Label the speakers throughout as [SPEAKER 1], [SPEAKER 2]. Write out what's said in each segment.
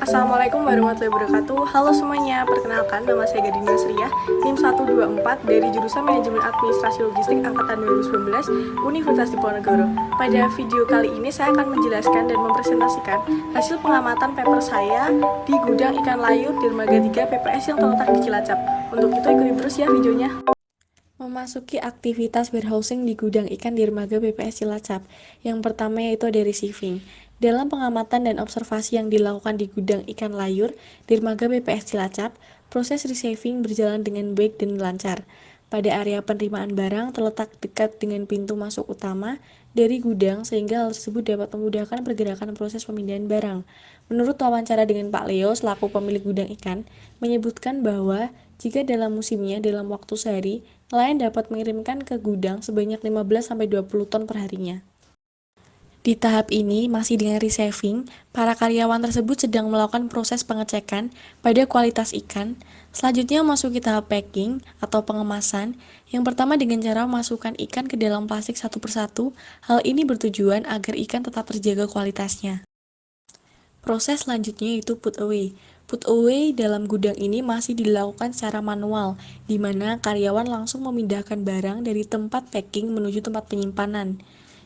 [SPEAKER 1] Assalamualaikum warahmatullahi wabarakatuh. Halo semuanya, perkenalkan nama saya Gading Nasriah, NIM 124 dari jurusan Manajemen Administrasi Logistik angkatan 2019 Universitas Diponegoro. Pada video kali ini saya akan menjelaskan dan mempresentasikan hasil pengamatan paper saya di gudang ikan layur Dermaga 3 PPS yang terletak di Cilacap. Untuk itu ikuti terus ya videonya. Memasuki aktivitas warehousing di gudang ikan Dermaga PPS Cilacap. Yang pertama yaitu ada receiving. Dalam pengamatan dan observasi yang dilakukan di gudang ikan layur Dermaga PPS Cilacap, proses receiving berjalan dengan baik dan lancar. Pada area penerimaan barang terletak dekat dengan pintu masuk utama dari gudang sehingga hal tersebut dapat memudahkan pergerakan proses pemindahan barang. Menurut wawancara dengan Pak Leo selaku pemilik gudang ikan, menyebutkan bahwa jika dalam musimnya dalam waktu sehari, nelayan dapat mengirimkan ke gudang sebanyak 15-20 ton per harinya. Di tahap ini, masih dengan receiving, para karyawan tersebut sedang melakukan proses pengecekan pada kualitas ikan. Selanjutnya memasuki tahap packing atau pengemasan. Yang pertama dengan cara memasukkan ikan ke dalam plastik satu persatu. Hal ini bertujuan agar ikan tetap terjaga kualitasnya. Proses selanjutnya yaitu put away. Put away dalam gudang ini masih dilakukan secara manual, di mana karyawan langsung memindahkan barang dari tempat packing menuju tempat penyimpanan.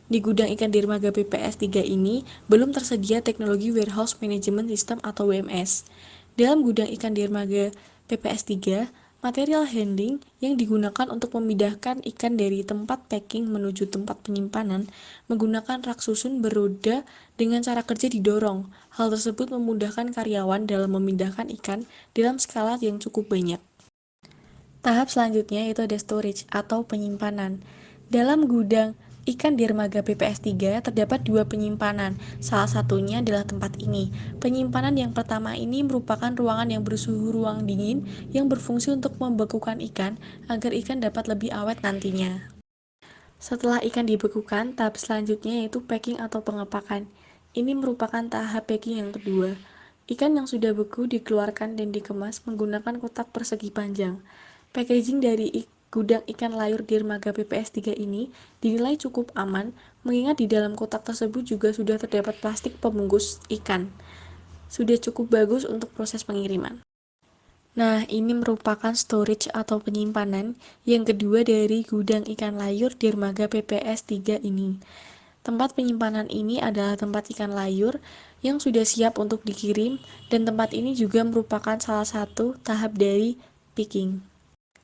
[SPEAKER 1] Di gudang ikan Dermaga PPS 3 ini belum tersedia teknologi Warehouse Management System atau WMS. Dalam gudang ikan Dermaga PPS 3, material handling yang digunakan untuk memindahkan ikan dari tempat packing menuju tempat penyimpanan menggunakan rak susun beroda dengan cara kerja didorong. Hal tersebut memudahkan karyawan dalam memindahkan ikan dalam skala yang cukup banyak. Tahap selanjutnya itu ada storage atau penyimpanan. Dalam gudang ikan Dermaga PPS 3 terdapat dua penyimpanan, salah satunya adalah tempat ini. Penyimpanan yang pertama ini merupakan ruangan yang bersuhu ruang dingin yang berfungsi untuk membekukan ikan agar ikan dapat lebih awet nantinya. Setelah ikan dibekukan, tahap selanjutnya yaitu packing atau pengepakan. Ini merupakan tahap packing yang kedua. Ikan yang sudah beku dikeluarkan dan dikemas menggunakan kotak persegi panjang. Packaging dari gudang ikan layur Dermaga PPS 3 ini dinilai cukup aman, mengingat di dalam kotak tersebut juga sudah terdapat plastik pembungkus ikan. Sudah cukup bagus untuk proses pengiriman. Nah, ini merupakan storage atau penyimpanan yang kedua dari gudang ikan layur Dermaga PPS 3 ini. Tempat penyimpanan ini adalah tempat ikan layur yang sudah siap untuk dikirim, dan tempat ini juga merupakan salah satu tahap dari picking.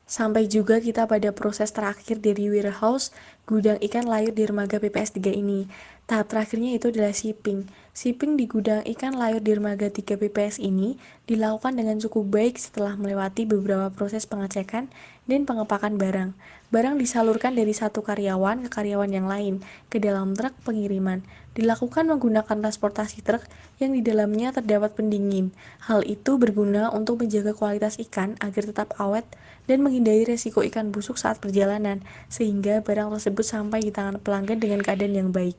[SPEAKER 1] Sampai juga kita pada proses terakhir dari warehouse gudang ikan layur Dermaga PPS 3 ini. Tahap terakhirnya itu adalah shipping. Shipping di gudang ikan layur Dermaga 3 PPS ini dilakukan dengan cukup baik setelah melewati beberapa proses pengecekan dan pengepakan barang. Barang disalurkan dari satu karyawan ke karyawan yang lain ke dalam truk pengiriman. Dilakukan menggunakan transportasi truk yang di dalamnya terdapat pendingin. Hal itu berguna untuk menjaga kualitas ikan agar tetap awet dan menghindari resiko ikan busuk saat perjalanan, sehingga barang tersebut sampai di tangan pelanggan dengan keadaan yang baik.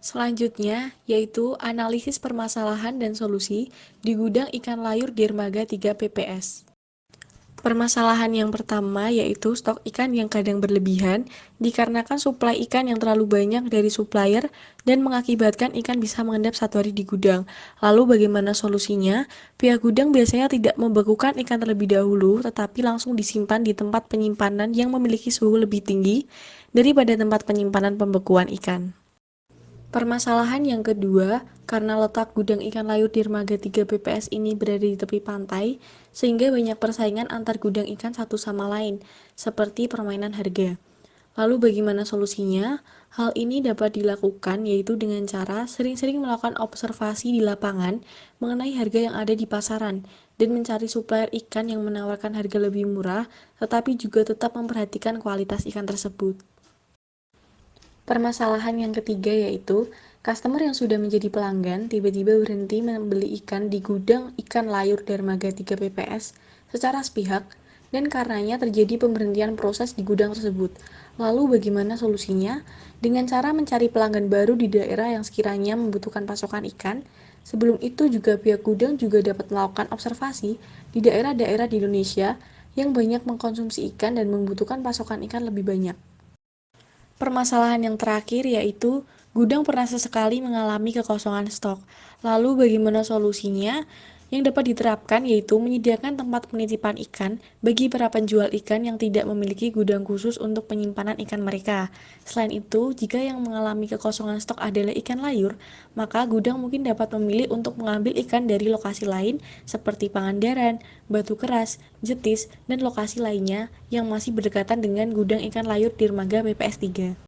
[SPEAKER 1] Selanjutnya, yaitu analisis permasalahan dan solusi di gudang ikan layur Dermaga 3 PPS. Permasalahan yang pertama yaitu stok ikan yang kadang berlebihan dikarenakan suplai ikan yang terlalu banyak dari supplier dan mengakibatkan ikan bisa mengendap satu hari di gudang. Lalu bagaimana solusinya? Pihak gudang biasanya tidak membekukan ikan terlebih dahulu, tetapi langsung disimpan di tempat penyimpanan yang memiliki suhu lebih tinggi daripada tempat penyimpanan pembekuan ikan. Permasalahan yang kedua, karena letak gudang ikan layur Dermaga 3 PPS ini berada di tepi pantai, sehingga banyak persaingan antar gudang ikan satu sama lain, seperti permainan harga. Lalu bagaimana solusinya? Hal ini dapat dilakukan yaitu dengan cara sering-sering melakukan observasi di lapangan mengenai harga yang ada di pasaran, dan mencari supplier ikan yang menawarkan harga lebih murah, tetapi juga tetap memperhatikan kualitas ikan tersebut. Permasalahan yang ketiga yaitu customer yang sudah menjadi pelanggan tiba-tiba berhenti membeli ikan di gudang ikan layur Dermaga 3 PPS secara sepihak, dan karenanya terjadi pemberhentian proses di gudang tersebut. Lalu bagaimana solusinya? Dengan cara mencari pelanggan baru di daerah yang sekiranya membutuhkan pasokan ikan. Sebelum itu juga pihak gudang juga dapat melakukan observasi di daerah-daerah di Indonesia yang banyak mengkonsumsi ikan dan membutuhkan pasokan ikan lebih banyak. Permasalahan yang terakhir yaitu Gudang pernah sesekali mengalami kekosongan stok. Lalu bagaimana solusinya? Yang dapat diterapkan yaitu menyediakan tempat penitipan ikan bagi para penjual ikan yang tidak memiliki gudang khusus untuk penyimpanan ikan mereka. Selain itu, jika yang mengalami kekosongan stok adalah ikan layur, maka gudang mungkin dapat memilih untuk mengambil ikan dari lokasi lain seperti Pangandaran, Batu Keras, Jetis, dan lokasi lainnya yang masih berdekatan dengan gudang ikan layur Dermaga BPS 3.